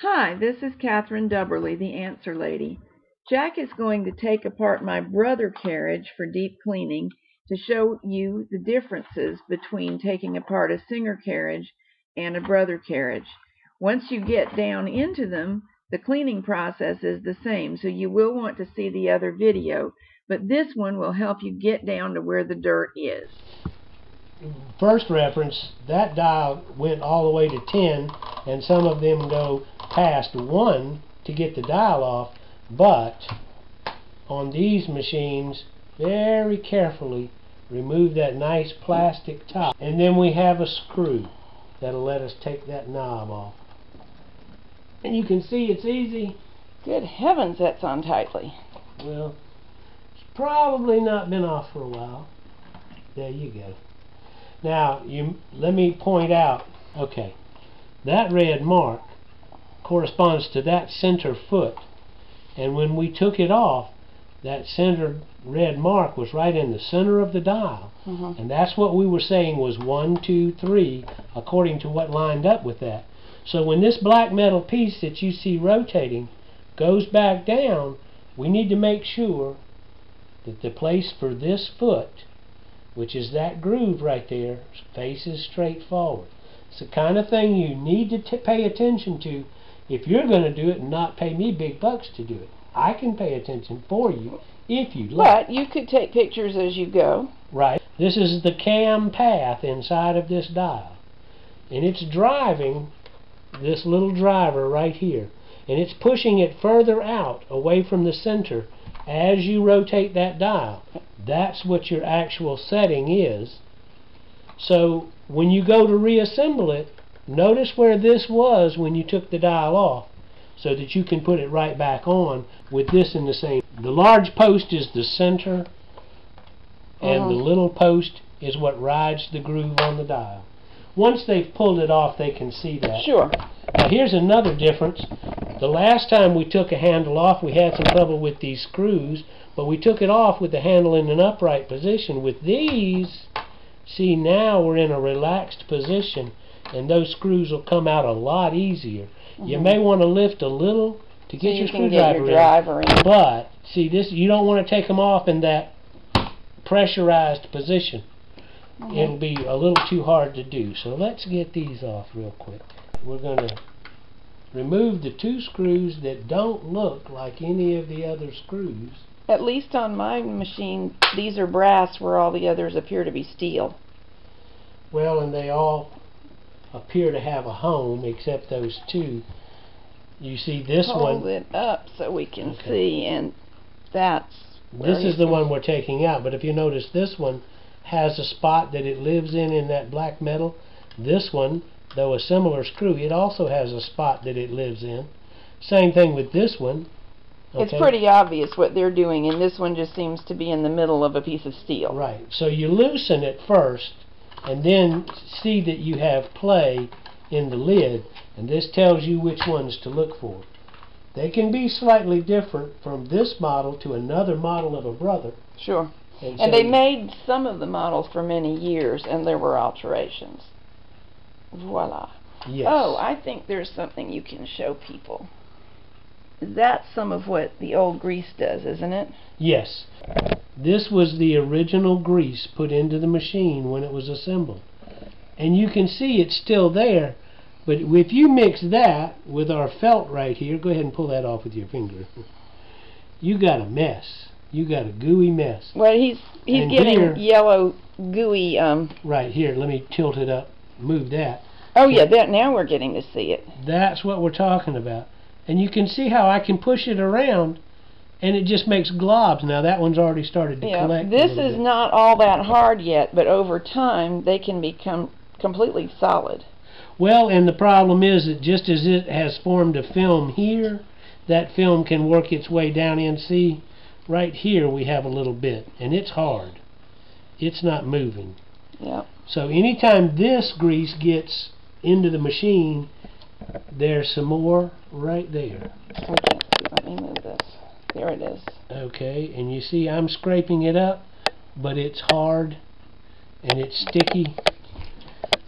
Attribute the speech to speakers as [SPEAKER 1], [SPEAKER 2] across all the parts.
[SPEAKER 1] Hi, this is Catherine Dubberly, the Answer Lady. Jack is going to take apart my brother carriage for deep cleaning to show you the differences between taking apart a Singer carriage and a brother carriage. Once you get down into them, the cleaning process is the same, so you will want to see the other video, but this one will help you get down to where the dirt is.
[SPEAKER 2] First reference, that dial went all the way to 10, and some of them go past 1 to get the dial off, but on these machines, very carefully remove that nice plastic top, and then we have a screw that'll let us take that knob off. And you can see it's easy.
[SPEAKER 1] Good heavens, that's untightly.
[SPEAKER 2] Well, it's probably not been off for a while. There you go. Now, let me point out, okay, that red mark corresponds to that center foot, and when we took it off, that center red mark was right in the center of the dial, and that's what we were saying was 1, 2, 3, according to what lined up with that. So when this black metal piece that you see rotating goes back down, we need to make sure that the place for this foot, which is that groove right there, faces straight forward. It's the kind of thing you need to pay attention to if you're going to do it and not pay me big bucks to do it. I can pay attention for you if you like.
[SPEAKER 1] But you could take pictures as you go.
[SPEAKER 2] Right. This is the cam path inside of this dial. And it's driving this little driver right here. And it's pushing it further out, away from the center, as you rotate that dial. That's what your actual setting is. So when you go to reassemble it, notice where this was when you took the dial off, so that you can put it right back on with this in the same. The large post is the center, and the little post is what rides the groove on the dial. Once they've pulled it off, they can see that.
[SPEAKER 1] Sure.
[SPEAKER 2] Now here's another difference. The last time we took a handle off, we had some trouble with these screws, but we took it off with the handle in an upright position. With these, see, now we're in a relaxed position, and those screws will come out a lot easier. You may want to lift a little to get your screwdriver in, but see, this, you don't want to take them off in that pressurized position. It'll be a little too hard to do. So let's get these off real quick. We're going to remove the 2 screws that don't look like any of the other screws.
[SPEAKER 1] At least on my machine, these are brass where all the others appear to be steel.
[SPEAKER 2] Well, and they all appear to have a home except those 2. You see this one.
[SPEAKER 1] Hold it up so we can see, and that's where
[SPEAKER 2] this is the one we're taking out, but if you notice, this one has a spot that it lives in that black metal. This one, though a similar screw, it also has a spot that it lives in. Same thing with this one.
[SPEAKER 1] It's pretty obvious what they're doing, and this one just seems to be in the middle of a piece of steel.
[SPEAKER 2] Right. So you loosen it first, and then see that you have play in the lid, and this tells you which ones to look for. They can be slightly different from this model to another model of a brother.
[SPEAKER 1] Sure. And they made some of the models for many years, and there were alterations. Voila.
[SPEAKER 2] Yes.
[SPEAKER 1] Oh, I think there's something you can show people. That's some of what the old grease does, isn't it?
[SPEAKER 2] Yes. This was the original grease put into the machine when it was assembled. And you can see it's still there, but if you mix that with our felt right here, go ahead and pull that off with your finger. You got a mess. You got a gooey mess.
[SPEAKER 1] Well, he's getting here, yellow gooey.
[SPEAKER 2] Right here. Let me tilt it up. Move that.
[SPEAKER 1] Oh yeah, now we're getting to see it.
[SPEAKER 2] That's what we're talking about. And you can see how I can push it around, and it just makes globs. Now that one's already started to collect.
[SPEAKER 1] This is not all that hard yet, but over time they can become completely solid.
[SPEAKER 2] Well, and the problem is that just as it has formed a film here, that film can work its way down in. See, right here we have a little bit, and it's hard. It's not moving.
[SPEAKER 1] Yeah.
[SPEAKER 2] So anytime this grease gets into the machine, there's some more right there.
[SPEAKER 1] Okay, let me move this. There it is.
[SPEAKER 2] Okay, and you see I'm scraping it up, but it's hard, and it's sticky,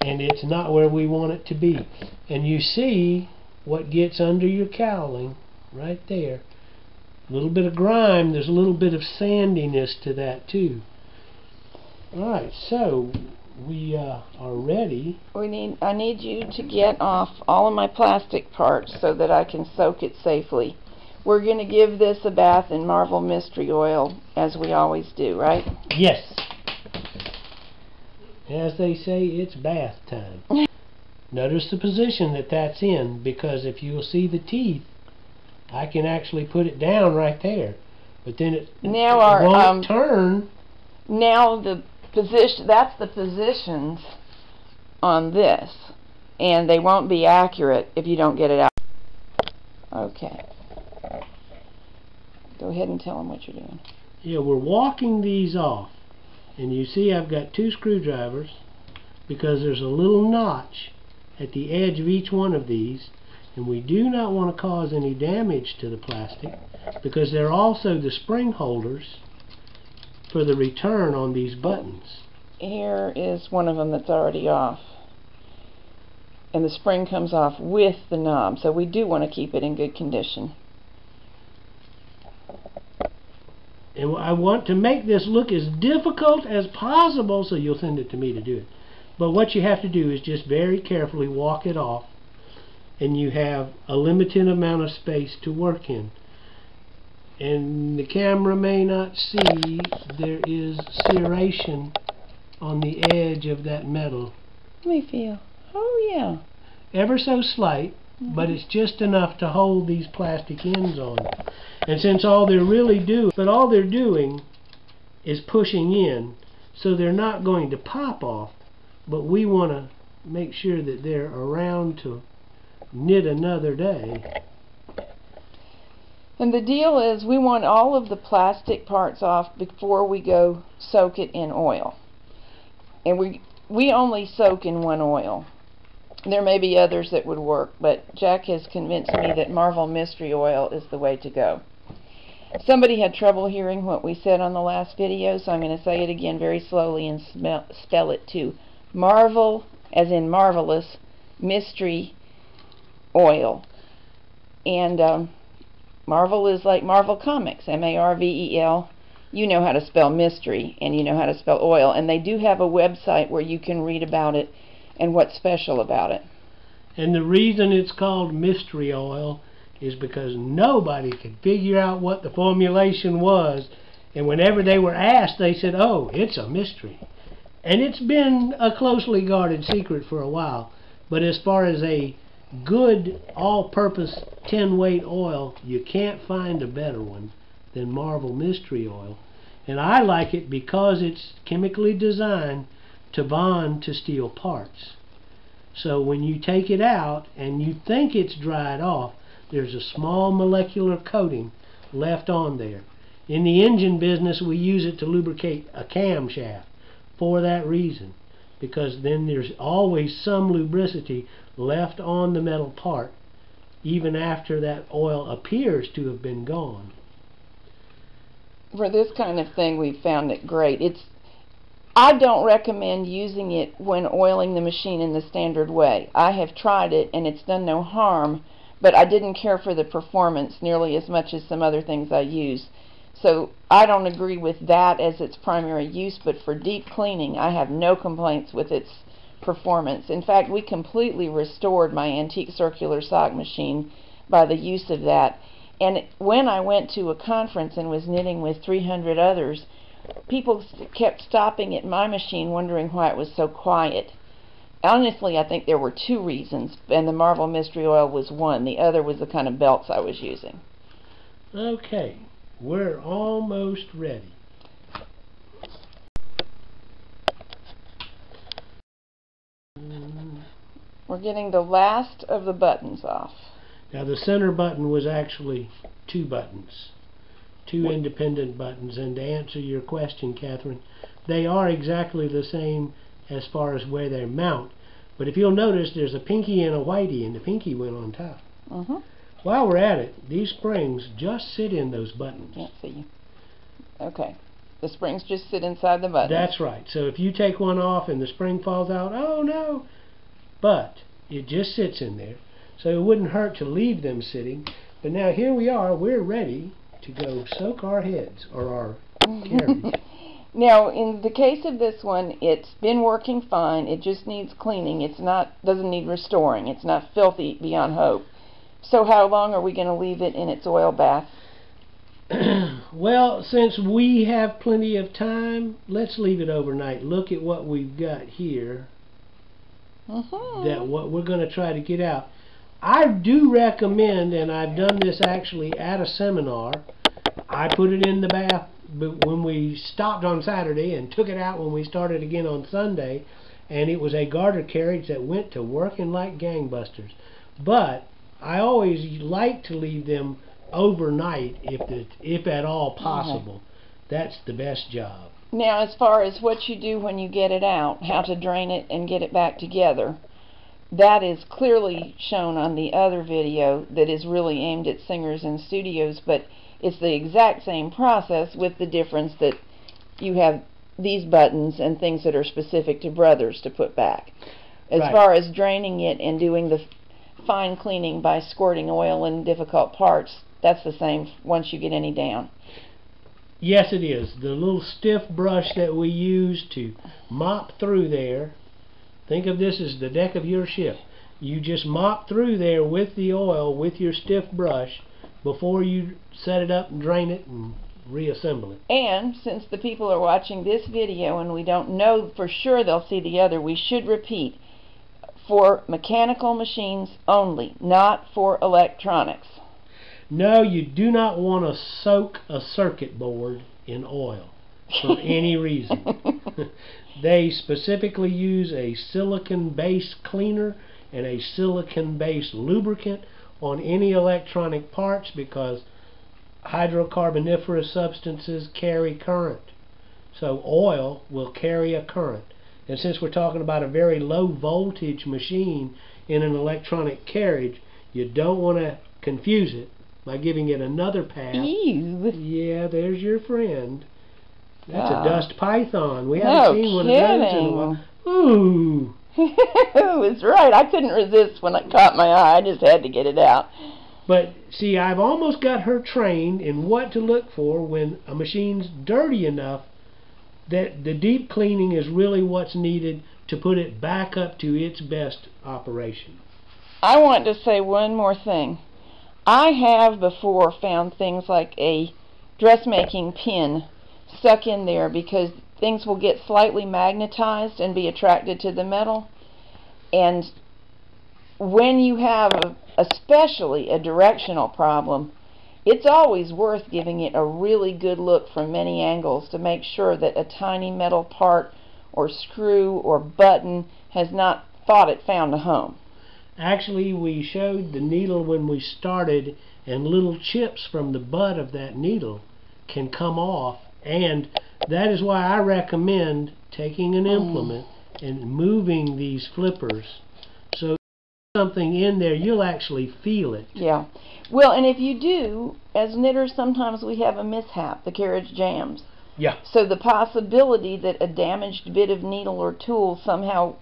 [SPEAKER 2] and it's not where we want it to be. And you see what gets under your cowling, right there. A little bit of grime, there's a little bit of sandiness to that too. Alright, so we are ready.
[SPEAKER 1] I need you to get off all of my plastic parts so that I can soak it safely. We're going to give this a bath in Marvel Mystery Oil, as we always do, right?
[SPEAKER 2] Yes. As they say, it's bath time. Notice the position that that's in, because if you'll see the teeth, I can actually put it down right there. But then it won't turn.
[SPEAKER 1] Now the position, that's the positions on this, and they won't be accurate if you don't get it out. Okay. Go ahead and tell them what you're doing.
[SPEAKER 2] Yeah, we're walking these off, and you see I've got 2 screwdrivers because there's a little notch at the edge of each one of these, and we do not want to cause any damage to the plastic because they're also the spring holders for the return on these buttons.
[SPEAKER 1] Here is one of them that's already off, and the spring comes off with the knob, so we do want to keep it in good condition.
[SPEAKER 2] And I want to make this look as difficult as possible, so you'll send it to me to do it. But what you have to do is just very carefully walk it off, and you have a limited amount of space to work in. And the camera may not see, there is serration on the edge of that metal.
[SPEAKER 1] Let me feel. Oh yeah.
[SPEAKER 2] Ever so slight, but it's just enough to hold these plastic ends on. And since all they're doing is pushing in, so they're not going to pop off, but we want to make sure that they're around to knit another day.
[SPEAKER 1] And the deal is we want all of the plastic parts off before we go soak it in oil. And we only soak in one oil. There may be others that would work, but Jack has convinced me that Marvel Mystery Oil is the way to go. Somebody had trouble hearing what we said on the last video, so I'm going to say it again very slowly and spell it too. Marvel, as in marvelous, Mystery Oil. And Marvel is like Marvel Comics, M-A-R-V-E-L. You know how to spell mystery, and you know how to spell oil, and they do have a website where you can read about it and what's special about it.
[SPEAKER 2] And the reason it's called mystery oil is because nobody could figure out what the formulation was, and whenever they were asked, they said, oh, it's a mystery. And it's been a closely guarded secret for a while, but as far as a good all-purpose 10-weight oil, you can't find a better one than Marvel Mystery Oil. And I like it because it's chemically designed to bond to steel parts. So when you take it out and you think it's dried off, there's a small molecular coating left on there. In the engine business, we use it to lubricate a camshaft for that reason, because then there's always some lubricity left on the metal part even after that oil appears to have been gone.
[SPEAKER 1] For this kind of thing, we found it great. I don't recommend using it when oiling the machine in the standard way. I have tried it and it's done no harm, but I didn't care for the performance nearly as much as some other things I use. So I don't agree with that as its primary use, but for deep cleaning I have no complaints with its performance. In fact, we completely restored my antique circular sock machine by the use of that. And when I went to a conference and was knitting with 300 others, people kept stopping at my machine wondering why it was so quiet. Honestly, I think there were 2 reasons, and the Marvel Mystery Oil was one. The other was the kind of belts I was using.
[SPEAKER 2] Okay, we're almost ready.
[SPEAKER 1] We're getting the last of the buttons off.
[SPEAKER 2] Now the center button was actually 2 buttons. 2 independent buttons, and to answer your question, Catherine, they are exactly the same as far as where they mount. But if you'll notice, there's a pinky and a whitey, and the pinky went on top. While we're at it, these springs just sit in those buttons.
[SPEAKER 1] Can't see you. Okay. The springs just sit inside the buttons.
[SPEAKER 2] That's right. So if you take one off and the spring falls out, oh no! But it just sits in there. So it wouldn't hurt to leave them sitting. But now here we are, we're ready to go soak our heads, or our carriage.
[SPEAKER 1] Now, in the case of this one, it's been working fine. It just needs cleaning. Doesn't need restoring. It's not filthy beyond hope. So how long are we going to leave it in its oil bath?
[SPEAKER 2] Well, since we have plenty of time, let's leave it overnight. Look at what we've got here. That what we're going to try to get out. I do recommend, and I've done this actually at a seminar, I put it in the bath but when we stopped on Saturday and took it out when we started again on Sunday, and it was a garter carriage that went to working like gangbusters. But I always like to leave them overnight if at all possible. That's the best job.
[SPEAKER 1] Now, as far as what you do when you get it out, how to drain it and get it back together, that is clearly shown on the other video that is really aimed at singers and studios, but it's the exact same process with the difference that you have these buttons and things that are specific to brothers to put back. As far as draining it and doing the fine cleaning by squirting oil in difficult parts, that's the same once you get any down.
[SPEAKER 2] Yes, it is. The little stiff brush that we use to mop through there, think of this as the deck of your ship. You just mop through there with the oil with your stiff brush before you set it up and drain it and reassemble it.
[SPEAKER 1] And since the people are watching this video and we don't know for sure they'll see the other, we should repeat: for mechanical machines only, not for electronics.
[SPEAKER 2] No, you do not want to soak a circuit board in oil for any reason. They specifically use a silicon-based cleaner and a silicon-based lubricant on any electronic parts because hydrocarboniferous substances carry current. So oil will carry a current. And since we're talking about a very low voltage machine in an electronic carriage, you don't want to confuse it by giving it another path.
[SPEAKER 1] Ew.
[SPEAKER 2] Yeah, there's your friend. That's a dust python. We haven't seen one of those in a while. Ooh.
[SPEAKER 1] It's right. I couldn't resist when it caught my eye. I just had to get it out.
[SPEAKER 2] But see, I've almost got her trained in what to look for when a machine's dirty enough that the deep cleaning is really what's needed to put it back up to its best operation.
[SPEAKER 1] I want to say one more thing. I have before found things like a dressmaking pin stuck in there because things will get slightly magnetized and be attracted to the metal. And when you have especially a directional problem, it's always worth giving it a really good look from many angles to make sure that a tiny metal part or screw or button has not thought it found a home.
[SPEAKER 2] Actually, we showed the needle when we started, and little chips from the butt of that needle can come off, and that is why I recommend taking an implement and moving these flippers so something in there, you'll actually feel it.
[SPEAKER 1] Yeah. Well, and if you do, as knitters, sometimes we have a mishap. The carriage jams.
[SPEAKER 2] Yeah.
[SPEAKER 1] So the possibility that a damaged bit of needle or tool somehow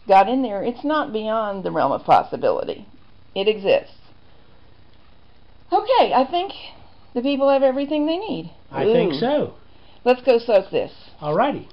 [SPEAKER 1] got in there, it's not beyond the realm of possibility. It exists. Okay, I think the people have everything they need.
[SPEAKER 2] I think so.
[SPEAKER 1] Let's go soak this.
[SPEAKER 2] Alrighty.